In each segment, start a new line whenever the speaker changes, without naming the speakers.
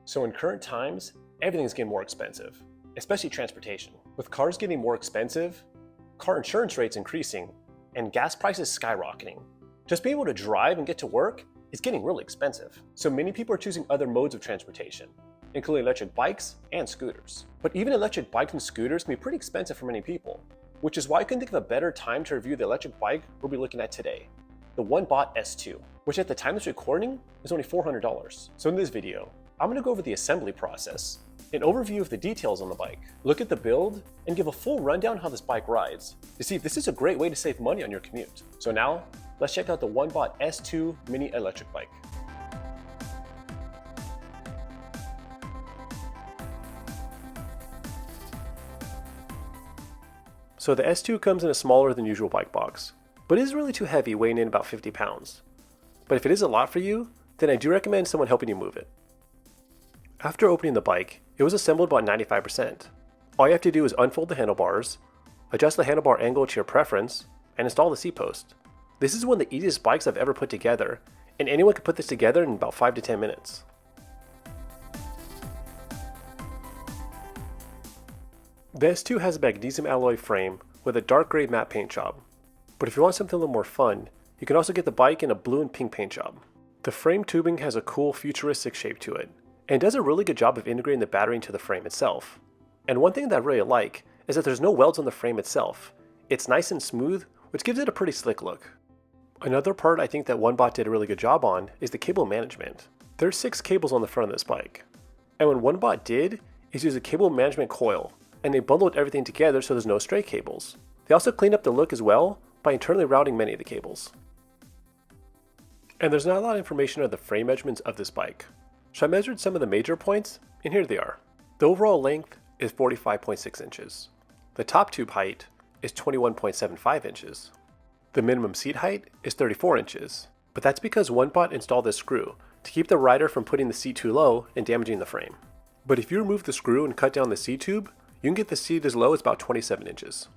So in current times, everything's getting more expensive, especially transportation. With cars getting more expensive, car insurance rates increasing, and gas prices skyrocketing. Just being able to drive and get to work is getting really expensive. So many people are choosing other modes of transportation, including electric bikes and scooters. But even electric bikes and scooters can be pretty expensive for many people, which is why I couldn't think of a better time to review the electric bike we'll be looking at today, the Onebot S2, which at the time of this recording is only $400. So in this video, I'm going to go over the assembly process, an overview of the details on the bike, look at the build, and give a full rundown how this bike rides to see if this is a great way to save money on your commute. So now, let's check out the Onebot S2 mini electric bike. So the S2 comes in a smaller than usual bike box, but it is really too heavy, weighing in about 50 pounds. But if it is a lot for you, then I do recommend someone helping you move it. After opening the bike, it was assembled about 95%. All you have to do is unfold the handlebars, adjust the handlebar angle to your preference, and install the seat post. This is one of the easiest bikes I've ever put together, and anyone can put this together in about 5 to 10 minutes. The S2 has a magnesium alloy frame with a dark gray matte paint job, but if you want something a little more fun, you can also get the bike in a blue and pink paint job. The frame tubing has a cool futuristic shape to it, and does a really good job of integrating the battery into the frame itself. And one thing that I really like is that there's no welds on the frame itself. It's nice and smooth, which gives it a pretty slick look. Another part I think that Onebot did a really good job on is the cable management. There's 6 cables on the front of this bike, and what Onebot did is use a cable management coil, and they bundled everything together so there's no stray cables. They also cleaned up the look as well by internally routing many of the cables. And there's not a lot of information on the frame measurements of this bike. So I measured some of the major points, and here they are. The overall length is 45.6 inches. The top tube height is 21.75 inches. The minimum seat height is 34 inches, but that's because Onebot installed this screw to keep the rider from putting the seat too low and damaging the frame. But if you remove the screw and cut down the seat tube, you can get the seat as low as about 27 inches.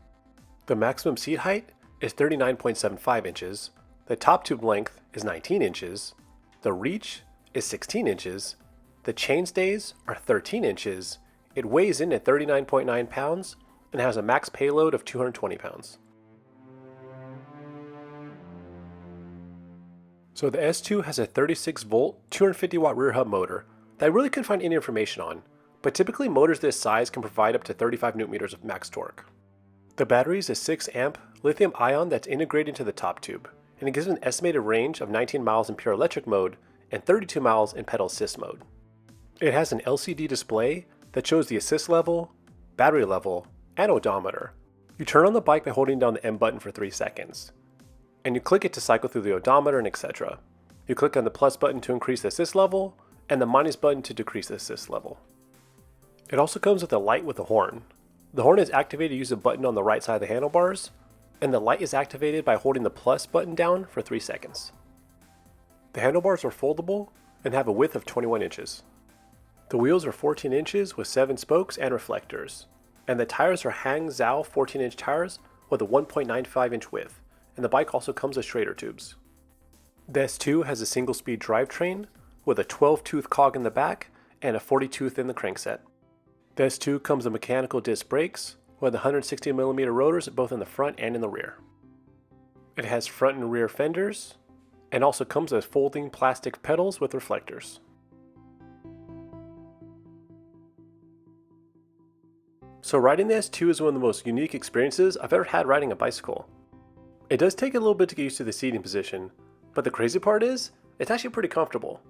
The maximum seat height is 39.75 inches. The top tube length is 19 inches. The reach is 16 inches, the chainstays are 13 inches, it weighs in at 39.9 pounds, and has a max payload of 220 pounds. So the S2 has a 36 volt, 250 watt rear hub motor that I really couldn't find any information on, but typically motors this size can provide up to 35 newton meters of max torque. The battery is a 6 amp lithium ion that's integrated into the top tube, and it gives an estimated range of 19 miles in pure electric mode and 32 miles in pedal assist mode. It has an LCD display that shows the assist level, battery level, and odometer. You turn on the bike by holding down the M button for 3 seconds, and you click it to cycle through the odometer and etc. You click on the plus button to increase the assist level, and the minus button to decrease the assist level. It also comes with a light with a horn. The horn is activated using a button on the right side of the handlebars, and the light is activated by holding the plus button down for 3 seconds. The handlebars are foldable and have a width of 21 inches. The wheels are 14 inches with 7 spokes and reflectors, and the tires are Hang Zhou 14-inch tires with a 1.95 inch width, and the bike also comes with Schrader tubes. The S2 has a single-speed drivetrain with a 12-tooth cog in the back and a 40-tooth in the crankset. The S2 comes with mechanical disc brakes with 160mm rotors both in the front and in the rear. It has front and rear fenders, and also comes with folding plastic pedals with reflectors. So riding the S2 is one of the most unique experiences I've ever had riding a bicycle. It does take a little bit to get used to the seating position, but the crazy part is, it's actually pretty comfortable.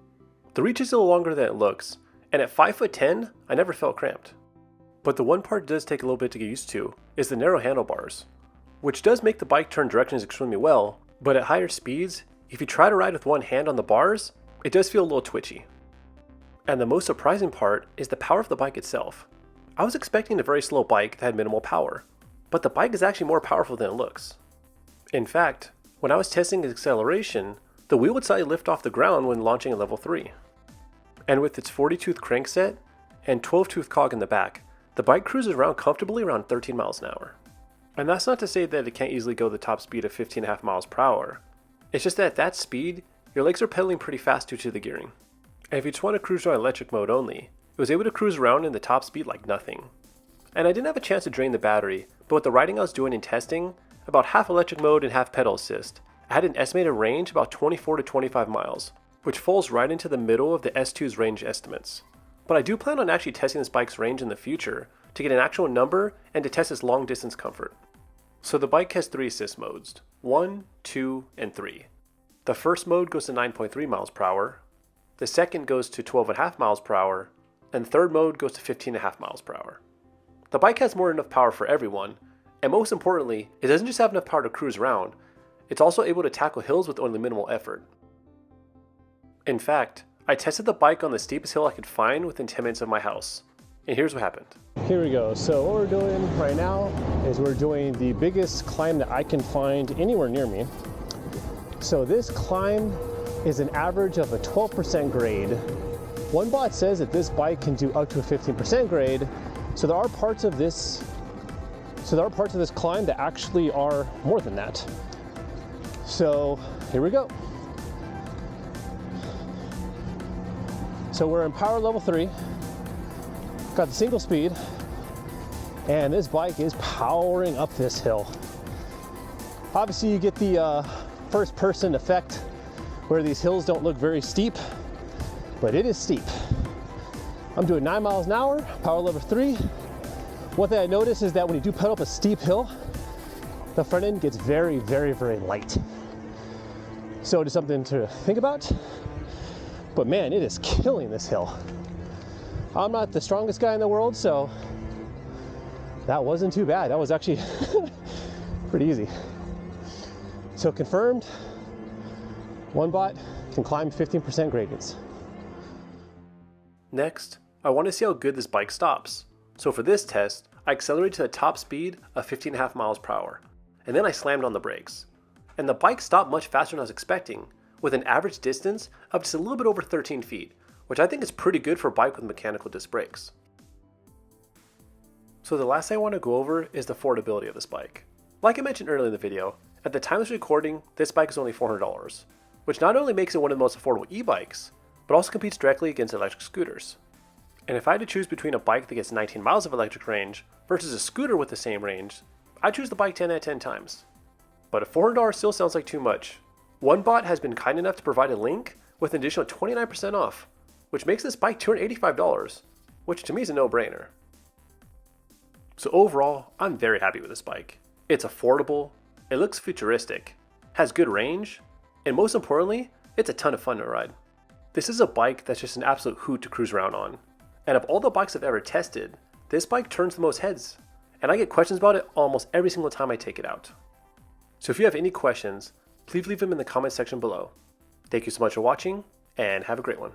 The reach is a little longer than it looks, and at 5'10", I never felt cramped. But the one part it does take a little bit to get used to is the narrow handlebars, which does make the bike turn directions extremely well, but at higher speeds, if you try to ride with one hand on the bars, it does feel a little twitchy. And the most surprising part is the power of the bike itself. I was expecting a very slow bike that had minimal power, but the bike is actually more powerful than it looks. In fact, when I was testing its acceleration, the wheel would slightly lift off the ground when launching at level 3. And with its 40-tooth crankset and 12-tooth cog in the back, the bike cruises around comfortably around 13 miles an hour. And that's not to say that it can't easily go the top speed of 15.5 miles per hour. It's just that at that speed, your legs are pedaling pretty fast due to the gearing. And if you just want to cruise around electric mode only, it was able to cruise around in the top speed like nothing. And I didn't have a chance to drain the battery, but with the riding I was doing in testing, about half electric mode and half pedal assist, I had an estimated range about 24 to 25 miles, which falls right into the middle of the S2's range estimates. But I do plan on actually testing this bike's range in the future to get an actual number and to test its long distance comfort. So the bike has 3 assist modes, 1, 2, and 3. The first mode goes to 9.3 miles per hour, the second goes to 12.5 miles per hour, and the third mode goes to 15.5 miles per hour. The bike has more than enough power for everyone, and most importantly, it doesn't just have enough power to cruise around, it's also able to tackle hills with only minimal effort. In fact, I tested the bike on the steepest hill I could find within 10 minutes of my house, and here's what happened.
Here we go. So what we're doing right now is we're doing the biggest climb that I can find anywhere near me. So this climb is an average of a 12% grade. Onebot says that this bike can do up to a 15% grade. So there are parts of this climb that actually are more than that. So here we go. So we're in power level 3. Got the single speed, and this bike is powering up this hill. Obviously you get the first person effect where these hills don't look very steep, but it is steep. I'm doing 9 miles an hour, power level 3. One thing I noticed is that when you do pedal up a steep hill, the front end gets very, very, very light. So it is something to think about, but man, it is killing this hill. I'm not the strongest guy in the world, so that wasn't too bad. That was actually pretty easy. So confirmed, Onebot can climb 15% gradients.
Next, I want to see how good this bike stops. So for this test, I accelerated to the top speed of 15.5 miles per hour, and then I slammed on the brakes. And the bike stopped much faster than I was expecting, with an average distance of just a little bit over 13 feet, which I think is pretty good for a bike with mechanical disc brakes. So the last thing I want to go over is the affordability of this bike. Like I mentioned earlier in the video, at the time of this recording, this bike is only $400, which not only makes it one of the most affordable e-bikes, but also competes directly against electric scooters. And if I had to choose between a bike that gets 19 miles of electric range versus a scooter with the same range, I'd choose the bike 10 out of 10 times. But if $400 still sounds like too much, Onebot has been kind enough to provide a link with an additional 29% off, which makes this bike $285, which to me is a no-brainer. So overall, I'm very happy with this bike. It's affordable, it looks futuristic, has good range, and most importantly, it's a ton of fun to ride. This is a bike that's just an absolute hoot to cruise around on. And of all the bikes I've ever tested, this bike turns the most heads, and I get questions about it almost every single time I take it out. So if you have any questions, please leave them in the comment section below. Thank you so much for watching, and have a great one.